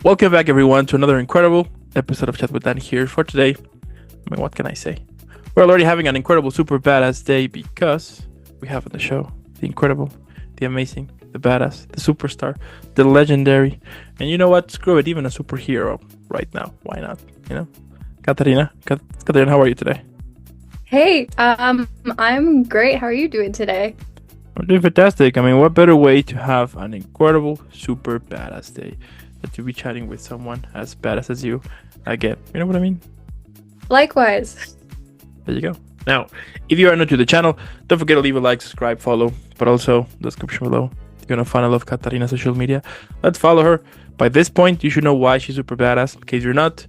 Welcome back, everyone, to another incredible episode of Chat with Dan here for today. I mean, what can I say? We're already having an incredible, super badass day because we have on the show the incredible, the amazing, the badass, the superstar, the legendary, and you know what? Screw it, even a superhero right now. Why not? You know, Katarina, how are you today? Hey, I'm great. How are you doing today? I'm doing fantastic. I mean, what better way to have an incredible, super badass day than to be chatting with someone as badass as you again? You know what I mean? Likewise. There you go. Now, if you are new to the channel, don't forget to leave a like, subscribe, follow, but also the description below. You're gonna find a lot of Katarina's social media. Let's follow her. By this point, you should know why she's super badass. In case you're not,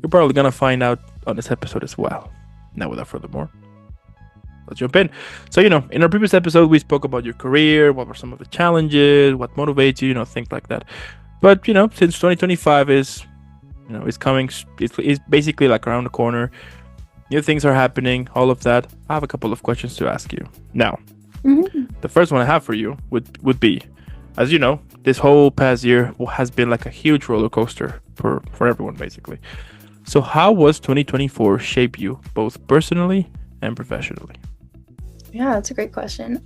you're probably gonna find out on this episode as well. Now, without further more, let's jump in. So, in our previous episode, we spoke about your career, what were some of the challenges, what motivates you, things like that. But, since 2025 is coming, it's basically like around the corner. New things are happening, all of that. I have a couple of questions to ask you. Now, the first one I have for you would be, as you know, this whole past year has been like a huge roller coaster for everyone, basically. So how was 2024 shape you, both personally and professionally? Yeah, that's a great question.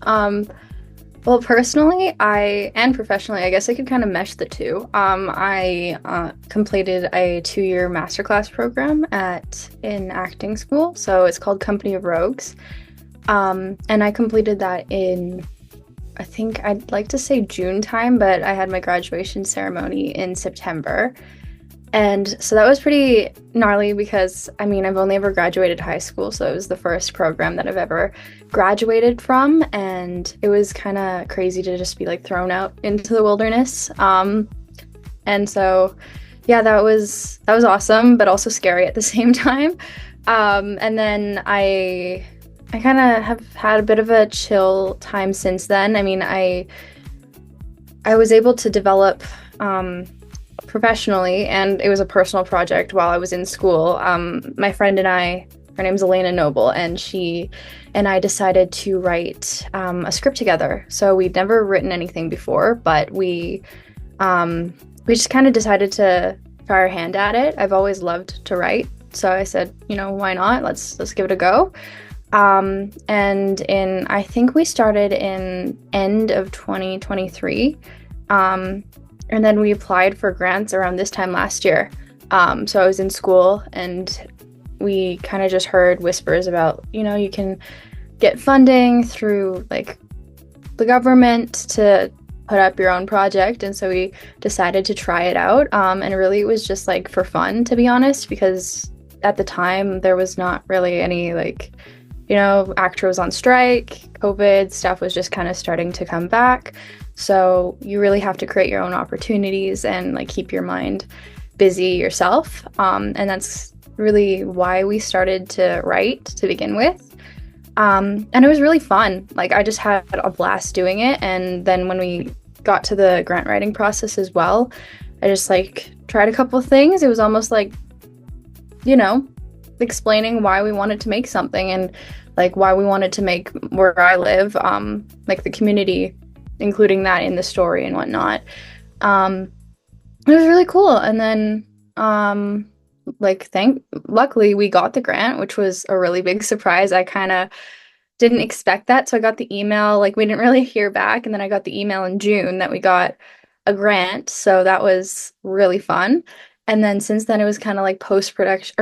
Well, personally, and professionally, I guess I could kind of mesh the two. I completed a 2-year masterclass program in acting school, so it's called Company of Rogues. And I completed that in, I think I'd like to say June time, but I had my graduation ceremony in September. And so that was pretty gnarly because, I've only ever graduated high school, so it was the first program that I've ever graduated from, and it was kind of crazy to just be like thrown out into the wilderness. And so, yeah, that was awesome, but also scary at the same time. And then I kind of have had a bit of a chill time since then. I was able to develop professionally, and it was a personal project while I was in school. My friend and I, her name's Elena Noble, and she and I decided to write a script together. So we'd never written anything before, but we just kind of decided to try our hand at it. I've always loved to write, so I said, why not? Let's give it a go. And I think we started in end of 2023. And then we applied for grants around this time last year. So I was in school, and we kind of just heard whispers about, you can get funding through like the government to put up your own project. And so we decided to try it out. And really it was just like for fun, to be honest, because at the time there was not really any actor was on strike, COVID stuff was just kind of starting to come back. So you really have to create your own opportunities and like keep your mind busy yourself. And that's really why we started to write to begin with. And it was really fun. Like I just had a blast doing it. And then when we got to the grant writing process as well, I just like tried a couple of things. It was almost like, explaining why we wanted to make something and like why we wanted to make where I live, like the community, including that in the story and whatnot. It was really cool. And then luckily we got the grant, which was a really big surprise. I kind of didn't expect that. So I got the email, like we didn't really hear back, and then I got the email in June that we got a grant. So that was really fun. And then since then it was kind of like pre-production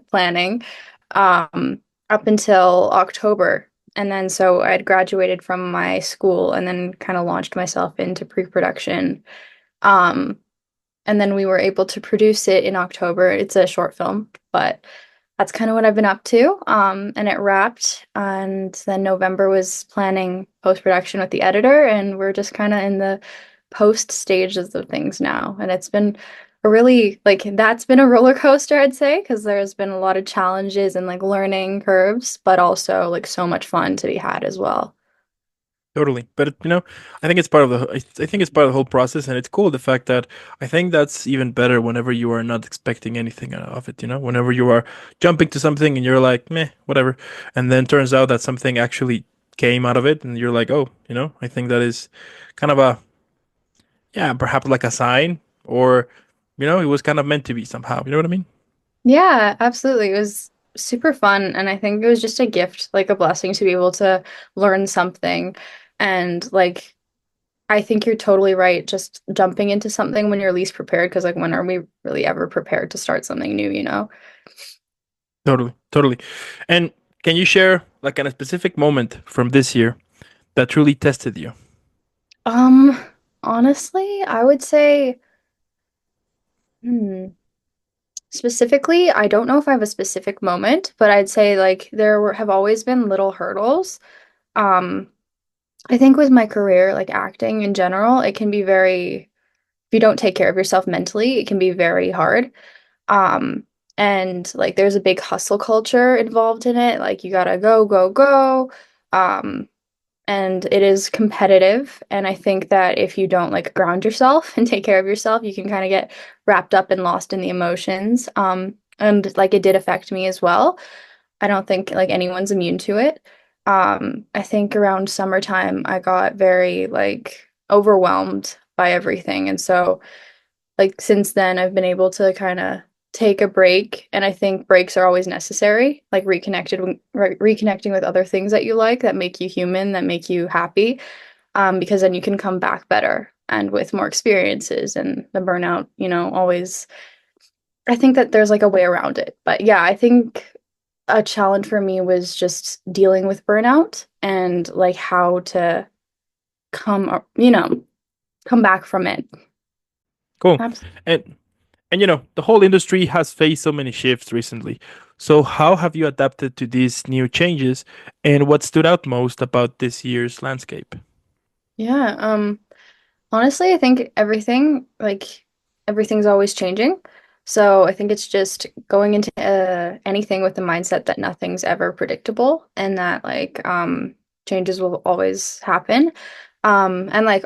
planning up until October. And then so I had graduated from my school and then kind of launched myself into pre-production. And then we were able to produce it in October. It's a short film, but that's kind of what I've been up to. And it wrapped. And then November was planning post-production with the editor. And we're just kind of in the post stages of things now. And it's been that's been a roller coaster, I'd say, because there's been a lot of challenges and like learning curves, but also like so much fun to be had as well. Totally, but I think it's part of I think it's part of the whole process, and it's cool the fact that I think that's even better whenever you are not expecting anything out of it. Whenever you are jumping to something and you're like, meh, whatever, and then turns out that something actually came out of it, and you're like, oh, I think that is kind of Yeah, perhaps like a sign, or it was kind of meant to be somehow. You know what I mean? Yeah, absolutely. It was super fun. And I think it was just a gift, like a blessing to be able to learn something. And like, I think you're totally right. Just jumping into something when you're least prepared, because like, when are we really ever prepared to start something new, you know? Totally, totally. And can you share like a specific moment from this year that truly tested you? Um, Honestly, I would say, hmm, specifically, I don't know if I have a specific moment, but I'd say like have always been little hurdles. Um, I think with my career, like acting in general, it can be if you don't take care of yourself mentally, it can be very hard. Um, and like there's a big hustle culture involved in it. Like you gotta go, go, go. Um, and it is competitive. And I think that if you don't like ground yourself and take care of yourself, you can kind of get wrapped up and lost in the emotions. And like it did affect me as well. I don't think like anyone's immune to it. I think around summertime, I got very like overwhelmed by everything. And so like since then I've been able to kind of take a break, and I think breaks are always necessary, like reconnecting with other things that you like, that make you human, that make you happy, because then you can come back better and with more experiences. And the burnout, always, I think that there's like a way around it. But yeah, I think a challenge for me was just dealing with burnout and like how to come back from it. Cool. Absolutely. And the whole industry has faced so many shifts recently. So how have you adapted to these new changes, and what stood out most about this year's landscape? Yeah, honestly, I think everything's always changing. So I think it's just going into anything with the mindset that nothing's ever predictable, and that changes will always happen. And like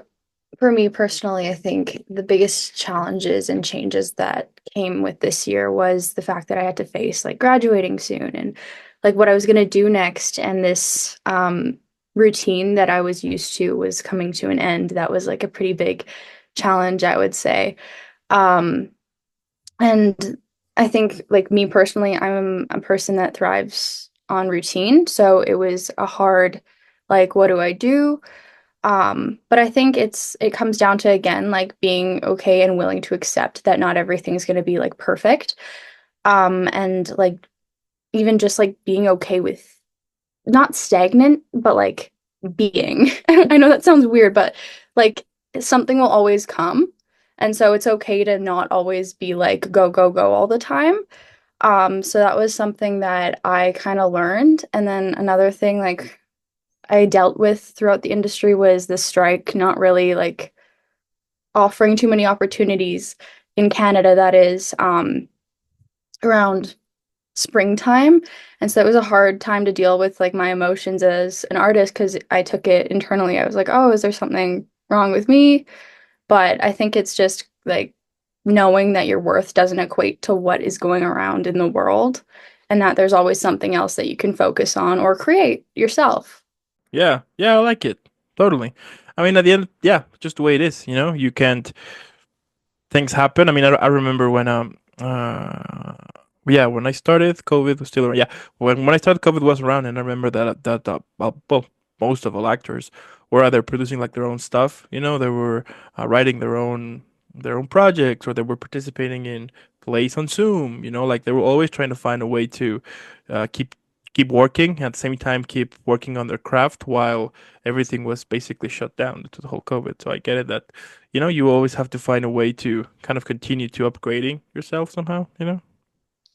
for me personally, I think the biggest challenges and changes that came with this year was the fact that I had to face like graduating soon, and like what I was gonna do next, and this routine that I was used to was coming to an end. That was like a pretty big challenge, I would say. Um, and I think like me personally, I'm a person that thrives on routine, so it was a hard like what do I do? But I think it comes down to again like being okay and willing to accept that not everything's going to be like perfect. And like even just like being okay with not stagnant, but like being. I know that sounds weird, but like something will always come. And so it's okay to not always be like go, go, go all the time. So that was something that I kind of learned. And then another thing like I dealt with throughout the industry was the strike not really like offering too many opportunities in Canada, that is, around springtime. And so it was a hard time to deal with like my emotions as an artist, because I took it internally. I was like, oh, is there something wrong with me? But I think it's just like knowing that your worth doesn't equate to what is going around in the world, and that there's always something else that you can focus on or create yourself. Yeah, yeah, I like it. Totally. I mean, at the end, yeah, just the way it is. You can't things happen. I mean, I remember when yeah, when I started, COVID was still around. Yeah, when I started, COVID was around, and I remember well, most of all actors were either producing like their own stuff. They were writing their own projects, or they were participating in plays on Zoom. Like they were always trying to find a way to keep working at the same time, keep working on their craft while everything was basically shut down due to the whole COVID. So I get it that you always have to find a way to kind of continue to upgrading yourself somehow.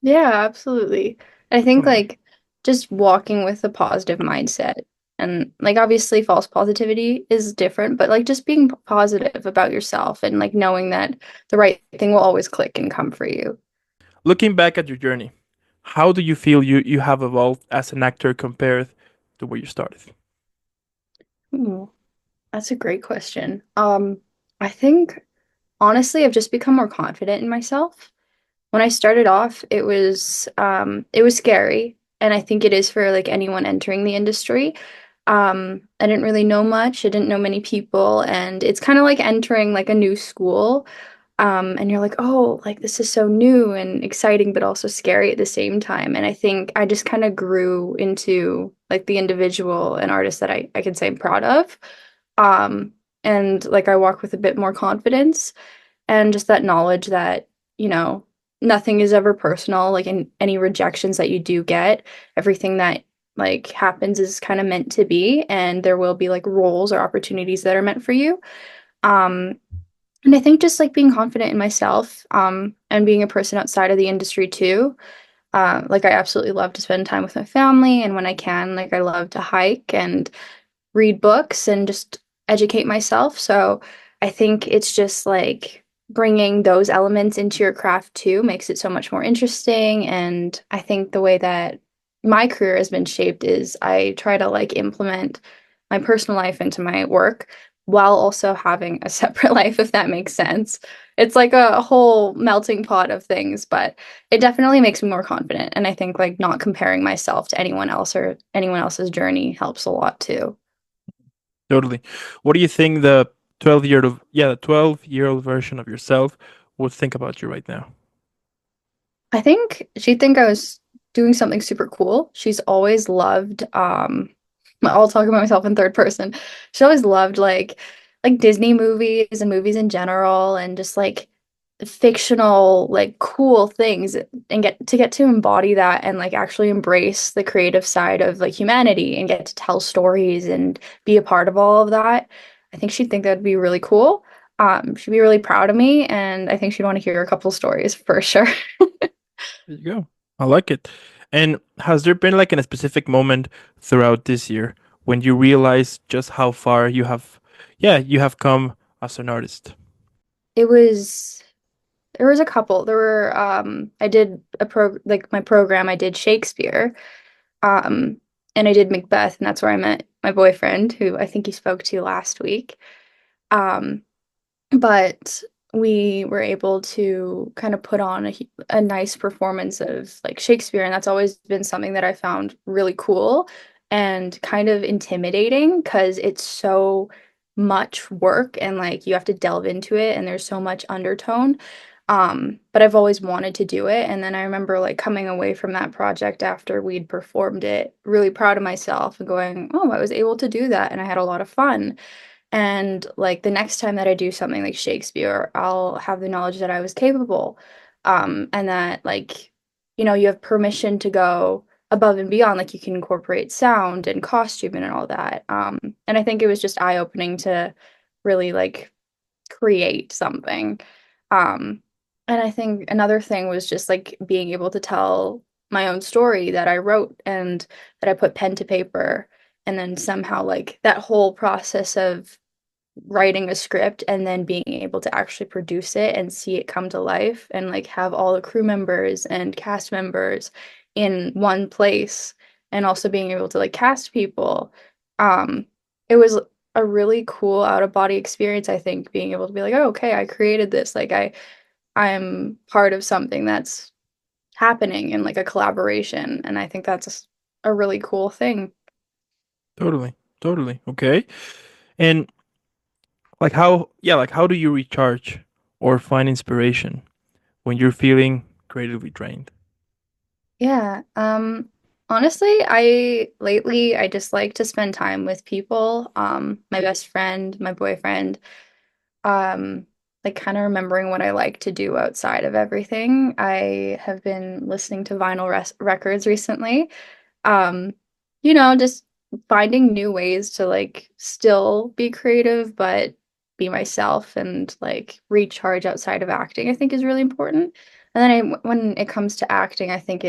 Yeah, absolutely. I think Totally. like just walking with a positive mindset, and like obviously false positivity is different, but like just being positive about yourself and like knowing that the right thing will always click and come for you. Looking back at your journey, how do you feel you have evolved as an actor compared to where you started? Ooh, that's a great question. I think honestly I've just become more confident in myself. When I started off, it was scary, and I think it is for like anyone entering the industry. I didn't really know much. I didn't know many people, and it's kind of like entering like a new school. And you're like, oh, like this is so new and exciting, but also scary at the same time. And I think I just kind of grew into like the individual and artist that I can say I'm proud of. Um, and like I walk with a bit more confidence and just that knowledge that, you know, nothing is ever personal. Like in any rejections that you do get, everything that like happens is kind of meant to be, and there will be like roles or opportunities that are meant for you. Um, and I think just like being confident in myself, and being a person outside of the industry too. Like I absolutely love to spend time with my family, and when I can, like I love to hike and read books and just educate myself. So I think it's just like bringing those elements into your craft too makes it so much more interesting. And I think the way that my career has been shaped is I try to like implement my personal life into my work while also having a separate life, if that makes sense. It's like a whole melting pot of things, but it definitely makes me more confident. And I think like not comparing myself to anyone else or anyone else's journey helps a lot too. Totally. What do you think the 12-year-old version of yourself would think about you right now? I think she'd think I was doing something super cool. She's always loved, I'll talk about myself in third person. She always loved like Disney movies and movies in general and just like fictional, like cool things and get to embody that and like actually embrace the creative side of like humanity and get to tell stories and be a part of all of that. I think she'd think that'd be really cool. She'd be really proud of me, and I think she'd want to hear a couple stories for sure. There you go. I like it. And has there been like in a specific moment throughout this year when you realize just how far you have come as an artist? It was there was a couple. There were I did a pro like my program, I did Shakespeare. Um and I did Macbeth, and that's where I met my boyfriend, who I think you spoke to last week. Um but we were able to kind of put on a nice performance of like Shakespeare, and that's always been something that I found really cool and kind of intimidating because it's so much work and like you have to delve into it and there's so much undertone. But I've always wanted to do it, and then I remember like coming away from that project after we'd performed it really proud of myself and going, oh, I was able to do that and I had a lot of fun. And like the next time that I do something like Shakespeare, I'll have the knowledge that I was capable. And that like, you know, you have permission to go above and beyond. Like you can incorporate sound and costume and all that. And I think it was just eye-opening to really like create something. Um, and I think another thing was just like being able to tell my own story that I wrote and that I put pen to paper. And then somehow, like that whole process of writing a script and then being able to actually produce it and see it come to life and like have all the crew members and cast members in one place and also being able to like cast people. Um, it was a really cool out of body experience, I think, being able to be like, oh, okay, I created this. Like I'm part of something that's happening in like a collaboration. And I think that's a really cool thing. Totally. Totally. Okay. And like how do you recharge or find inspiration when you're feeling creatively drained? Yeah. Honestly, I just like to spend time with people. My best friend, my boyfriend, like kind of remembering what I like to do outside of everything. I have been listening to vinyl records recently. Um, just finding new ways to like still be creative, but be myself and like recharge outside of acting, I think is really important. And then when it comes to acting, I think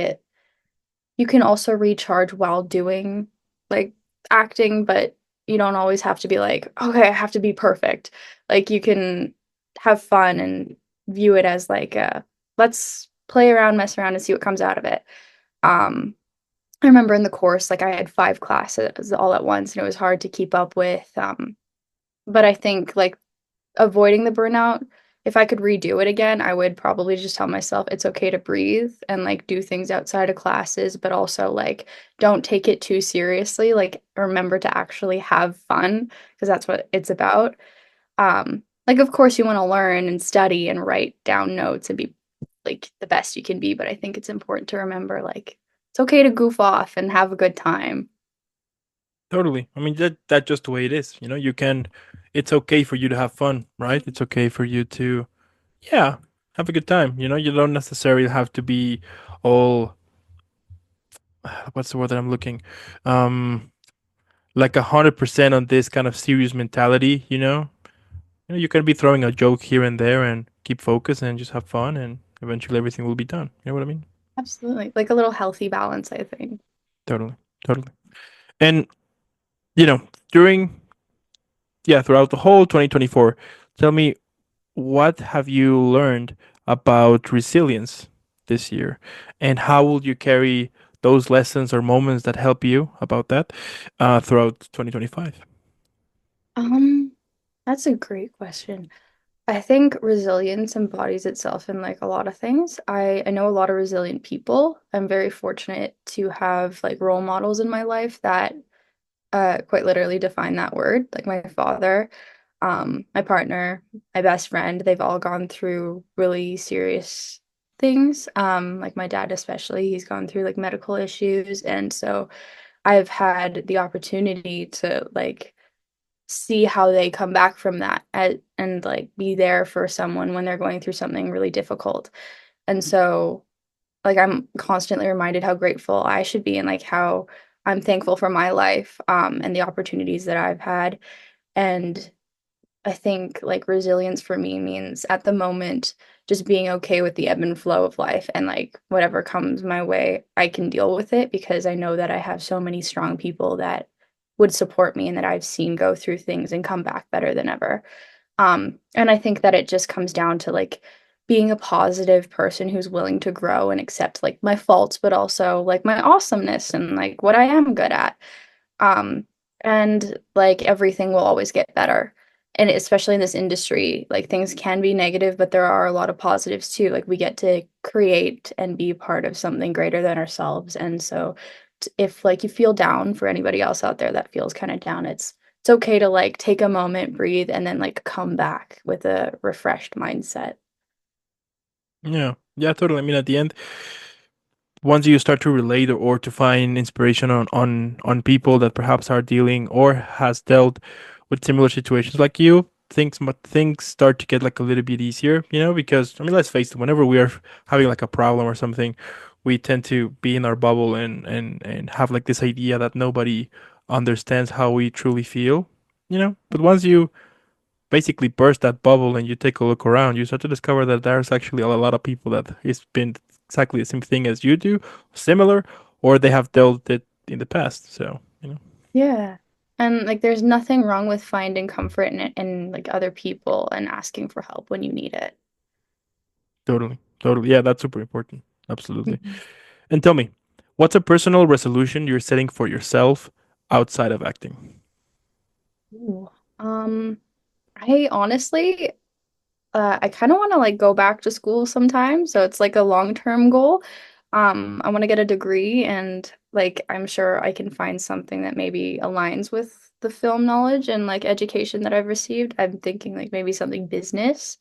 you can also recharge while doing like acting, but you don't always have to be like, okay, I have to be perfect. Like you can have fun and view it as like let's play around, mess around and see what comes out of it. Um, I remember in the course, like I had 5 classes all at once and it was hard to keep up with. But I think like avoiding the burnout if I could redo it again, I would probably just tell myself it's okay to breathe and like do things outside of classes, but also like don't take it too seriously. Like remember to actually have fun because that's what it's about. Like of course you want to learn and study and write down notes and be like the best you can be, but I think it's important to remember like it's okay to goof off and have a good time. Totally. I mean, that's just the way it is. You know, you can. It's okay for you to have fun, right? It's okay for you to, yeah, have a good time. You know, you don't necessarily have to be all. What's the word that I'm looking? Um, like 100% on this kind of serious mentality. You can be throwing a joke here and there and keep focus and just have fun, and eventually everything will be done. You know what I mean? Absolutely. Like a little healthy balance, I think. Totally, totally. And you know, during yeah, throughout the whole 2024, tell me, what have you learned about resilience this year? And how will you carry those lessons or moments that help you about that throughout 2025? Um, that's a great question. I think resilience embodies itself in like a lot of things. I know a lot of resilient people. I'm very fortunate to have like role models in my life that quite literally define that word. Like my father, my partner, my best friend, they've all gone through really serious things. Like my dad especially, he's gone through like medical issues, and so I've had the opportunity to like see how they come back from that and like be there for someone when they're going through something really difficult. And so like I'm constantly reminded how grateful I should be and like how I'm thankful for my life and the opportunities that I've had. And I think like resilience for me means at the moment just being okay with the ebb and flow of life and like whatever comes my way, I can deal with it because I know that I have so many strong people that would support me and that I've seen go through things and come back better than ever. And I think that it just comes down to like being a positive person who's willing to grow and accept like my faults, but also like my awesomeness and like what I am good at. Um, and like everything will always get better. And especially in this industry, like things can be negative, but there are a lot of positives too. Like we get to create and be part of something greater than ourselves. And so if like you feel down for anybody else out there that feels kind of down, it's okay to like take a moment, breathe, and then like come back with a refreshed mindset. Yeah, yeah, totally. I mean, at the end, once you start to relate or to find inspiration on people that perhaps are dealing or has dealt with similar situations like you, things start to get like a little bit easier, because I mean, let's face it, whenever we are having like a problem or something, we tend to be in our bubble and have like this idea that nobody understands how we truly feel. But once you basically burst that bubble and you take a look around, you start to discover that there's actually a lot of people that it's been exactly the same thing as you do, similar, or they have dealt it in the past. So. Yeah. And like there's nothing wrong with finding comfort in like other people and asking for help when you need it. Totally, totally. Yeah, that's super important. Absolutely. Mhm. And tell me, what's a personal resolution you're setting for yourself outside of acting? Ooh. I honestly I kind of want to like go back to school sometime, so it's like a long-term goal. I want to get a degree and like I'm sure I can find something that maybe aligns with the film knowledge and like education that I've received. I'm thinking like maybe something business.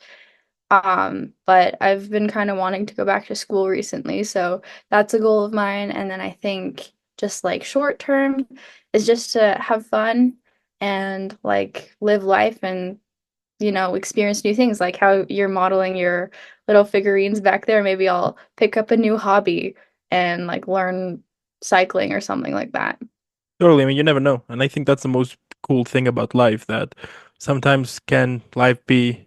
But I've been kind of wanting to go back to school recently, so that's a goal of mine. And then I think just like short term is just to have fun and like live life and experience new things like how you're modeling your little figurines back there. Maybe I'll pick up a new hobby and like learn cycling or something like that. Totally. I mean, you never know, and I think that's the most cool thing about life. That sometimes can life be.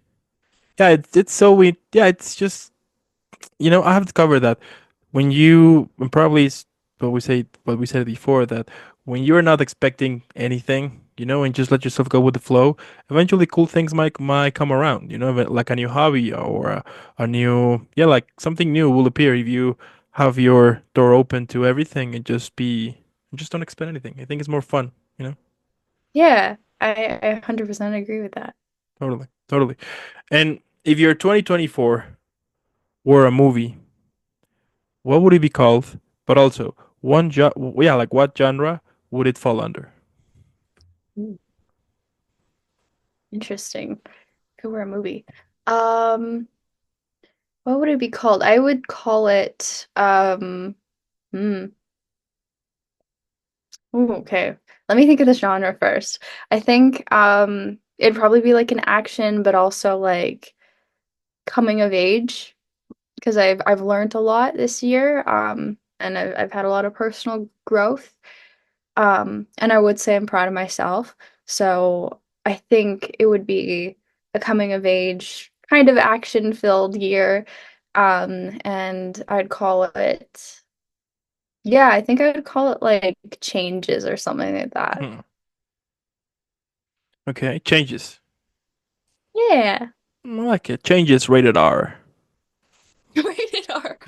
Yeah, it's so we. Yeah, it's just I have discovered that when probably what we said before, that when you're not expecting anything, and just let yourself go with the flow, eventually cool things might come around, like a new hobby or a new, yeah, like something new will appear if you have your door open to everything and just don't expect anything. I think it's more fun. Yeah, I 100% agree with that. Totally, totally. And if your 2024 were a movie, what would it be called? But also, yeah, like what genre would it fall under? Ooh, interesting. Could wear a movie. Um, what would it be called? I would call it hmm. Ooh, okay. Let me think of the genre first. I think it'd probably be like an action, but also like coming of age because I've learned a lot this year. And I've had a lot of personal growth. And I would say I'm proud of myself. So I think it would be a coming of age kind of action filled year. And I'd call it, yeah, I think I would call it like changes or something like that. Hmm. Okay, changes. Yeah. I like it. Changes rated R. Rated R.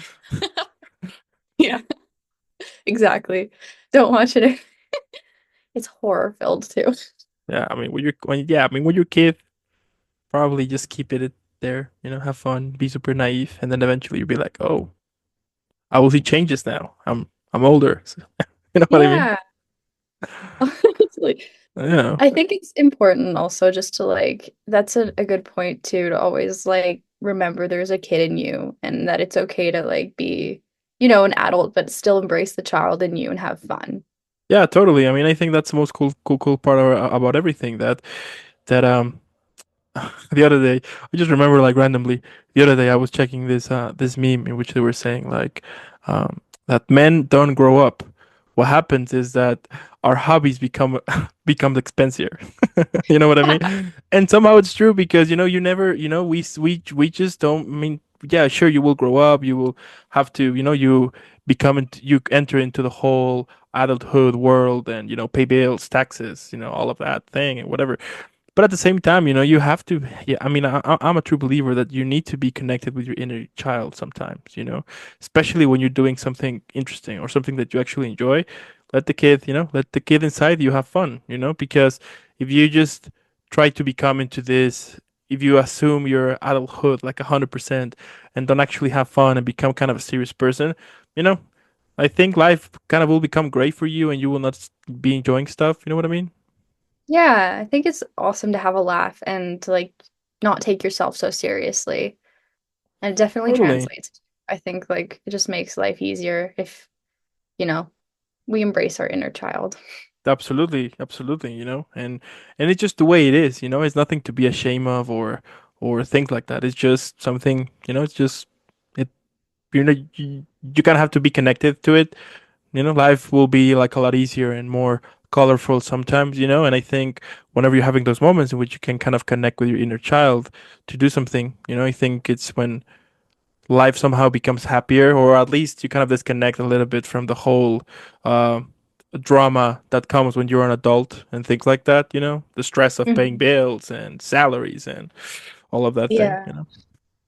Yeah, exactly. Don't watch it. It's horror filled too. Yeah, I mean, when you're a kid, probably just keep it there. Have fun, be super naive, and then eventually you'll be like, oh, I will see changes now. I'm older. So, you know what I mean? Yeah. Honestly. Yeah. I think it's important also just to like, that's a good point too, to always like remember there's a kid in you and that it's okay to like be, an adult, but still embrace the child in you and have fun. Yeah, totally. I mean, I think that's the most cool part about everything that the other day I just remember like randomly the other day I was checking this meme in which they were saying like that men don't grow up. What happens is that our hobbies become expensive. You know what I mean? And somehow it's true because you never we just don't. I mean, yeah, sure, you will grow up, you will have to, you enter into the whole adulthood world and pay bills, taxes, all of that thing and whatever. But at the same time, you have to. Yeah, I mean, I'm a true believer that you need to be connected with your inner child sometimes. Especially when you're doing something interesting or something that you actually enjoy. Let the kid inside you have fun. Because if you just try to become into this, if you assume your adulthood like 100% and don't actually have fun and become kind of a serious person, you know, I think life kind of will become great for you and you will not be enjoying stuff. You know what I mean? Yeah, I think it's awesome to have a laugh and to like not take yourself so seriously. And it definitely Totally. translates. I think like it just makes life easier if, you know, we embrace our inner child. Absolutely, absolutely, and it's just the way it is, it's nothing to be ashamed of or things like that. It's just something, it's just it you kind of have to be connected to it. Life will be like a lot easier and more colorful sometimes, and I think whenever you're having those moments in which you can kind of connect with your inner child to do something, I think it's when life somehow becomes happier, or at least you kind of disconnect a little bit from the whole uh, drama that comes when you're an adult and things like that. The stress of paying Mhm. bills and salaries and all of that thing. Yeah,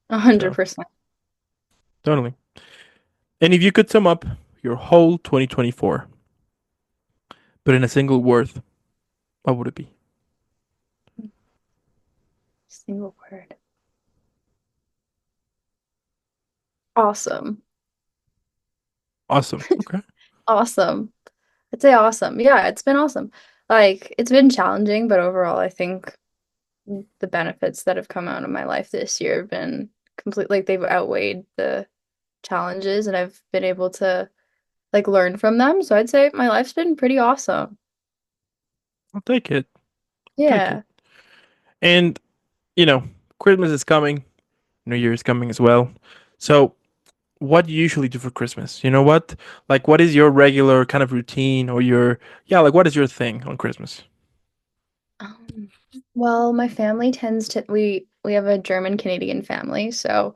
100%. Totally. And if you could sum up your whole 2024, but in a single word, what would it be? Single word. Awesome. Awesome. Okay. Awesome. I'd say awesome. Yeah, it's been awesome. Like, it's been challenging, but overall, I think the benefits that have come out of my life this year have been like they've outweighed the challenges, and I've been able to like learn from them. So I'd say my life's been pretty awesome. I'll take it. I'll take it. Yeah. And, you know, Christmas is coming, New Year is coming as well. So what do you usually do for Christmas? You know what? Like, what is your regular kind of routine or yeah, like, what is your thing on Christmas? Um, well, my family tends to we have a German Canadian family, so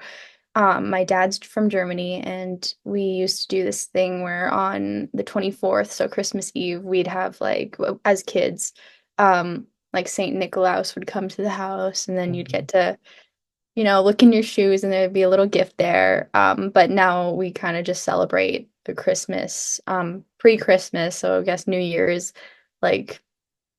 my dad's from Germany, and we used to do this thing where on the 24th, so Christmas Eve, we'd have like as kids, like Saint Nicholas would come to the house, and then you'd get to, look in your shoes, and there'd be a little gift there. But now we kind of just celebrate the Christmas, pre-Christmas, so I guess New Year's, like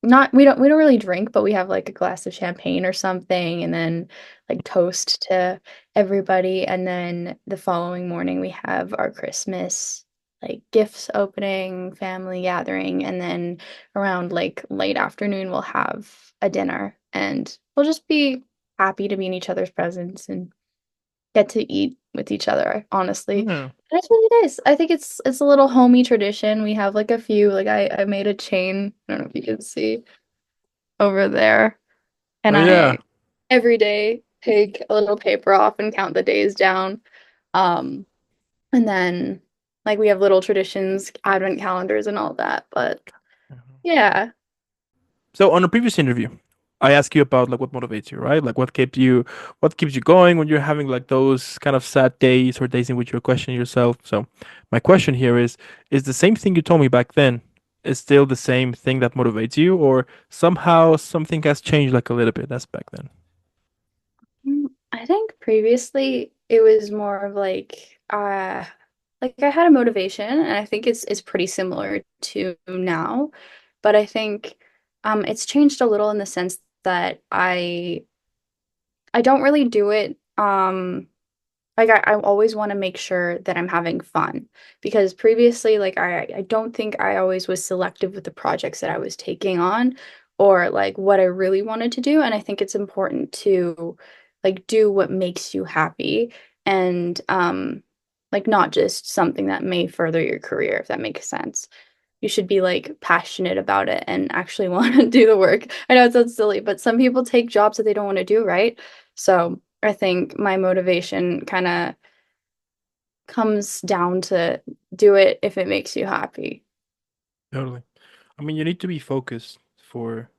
not we don't really drink, but we have like a glass of champagne or something, and then like toast to everybody, and then the following morning we have our Christmas like gifts opening, family gathering, and then around like late afternoon we'll have a dinner, and we'll just be happy to be in each other's presence and get to eat with each other, honestly. And Yeah. it's really nice. I think it's a little homey tradition. We have like a few, like I made a chain. I don't know if you can see over there. And Oh yeah. I every day take a little paper off and count the days down. Um, and then like we have little traditions, advent calendars and all that. But yeah. So on a previous interview, I asked you about like what motivates you, right? Like what keeps you going when you're having like those kind of sad days or days in which you're questioning yourself. So my question here is the same thing you told me back then is still the same thing that motivates you, or somehow something has changed like a little bit as back then? I think previously it was more of like I had a motivation and I think it's pretty similar to now, but I think it's changed a little in the sense that I don't really do it like I always want to make sure that I'm having fun because previously like I don't think I always was selective with the projects that I was taking on or like what I really wanted to do, and I think it's important to like do what makes you happy and like not just something that may further your career, if that makes sense. You should be like passionate about it and actually want to do the work. I know it sounds silly, but some people take jobs that they don't want to do, right? So I think my motivation kind of comes down to do it if it makes you happy. Totally. I mean, you need to be focused for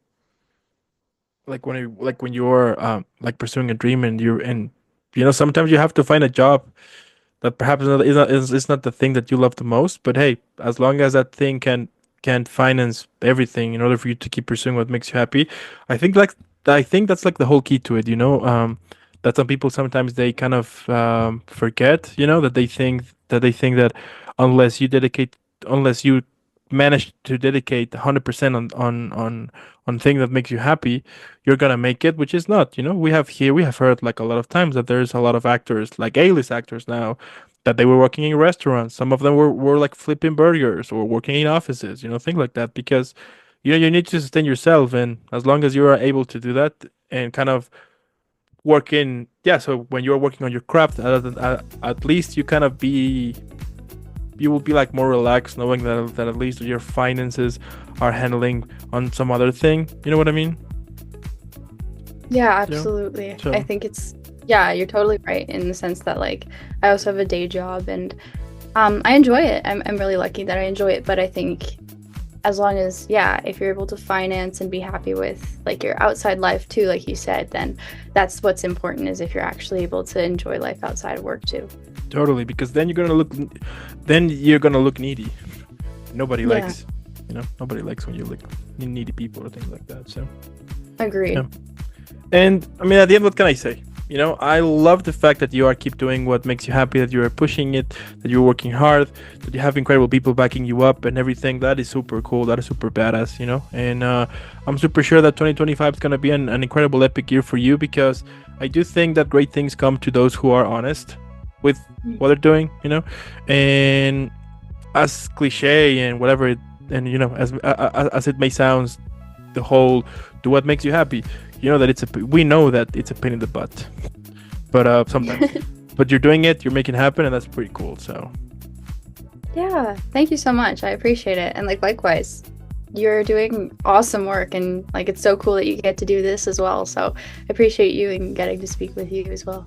like when you're like pursuing a dream and sometimes you have to find a job that perhaps is not the thing that you love the most, but hey, as long as that thing can finance everything in order for you to keep pursuing what makes you happy, I think like I think that's like the whole key to it, that some people sometimes they kind of forget, that they think that unless you dedicate unless you manage to dedicate 100% on thing that makes you happy, you're gonna make it, which is not. We have heard like a lot of times that there's a lot of actors, like A-list actors now, that they were working in restaurants. Some of them were like flipping burgers or working in offices, things like that, because you need to sustain yourself, and as long as you are able to do that and kind of work in, yeah. So when you're working on your craft, at least you will be like more relaxed knowing that at least your finances are handling on some other thing. You know what I mean? Yeah, Yeah. absolutely. I So think yeah, you're totally right in the sense that like I also have a day job and I enjoy it. I'm really lucky that I enjoy it, but I think as long as, yeah, if you're able to finance and be happy with like your outside life too, like you said, then that's what's important is if you're actually able to enjoy life outside of work too. totally, because then you're gonna look needy. Nobody Yeah, likes, nobody likes when you look needy people or things like that. So yeah. agreed. And I mean, at the end, what can I say? I love the fact that you are keep doing what makes you happy, that you are pushing it, that you're working hard, that you have incredible people backing you up and everything. That is super cool. That is super badass, And I'm super sure that 2025 is going to be an incredible epic year for you, because I do think that great things come to those who are honest with what they're doing, And as cliche and whatever as it may sound, the whole do what makes you happy. We know that it's a pain in the butt, but sometimes, but you're doing it, you're making it happen, and that's pretty cool. So Yeah, thank you so much. I appreciate it. And like likewise, you're doing awesome work and like it's so cool that you get to do this as well. So I appreciate you and getting to speak with you as well.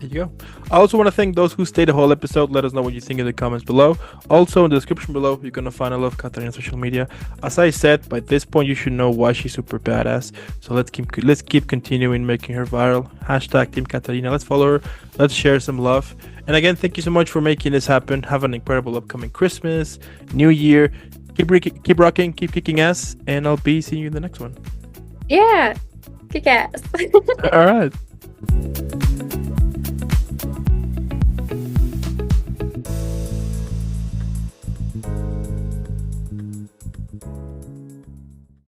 there you go. I also want to thank those who stayed the whole episode. Let us know what you think in the comments below. Also, in the description below, you're gonna find all of Katarina's social media. As I said, by this point, you should know why she's super badass. So let's keep continuing making her viral. Hashtag Team Katarina. Let's follow her. Let's share some love. And again, thank you so much for making this happen. Have an incredible upcoming Christmas, New Year. Keep rocking, keep kicking ass, and I'll be seeing you in the next one. Yeah, kick ass. All right.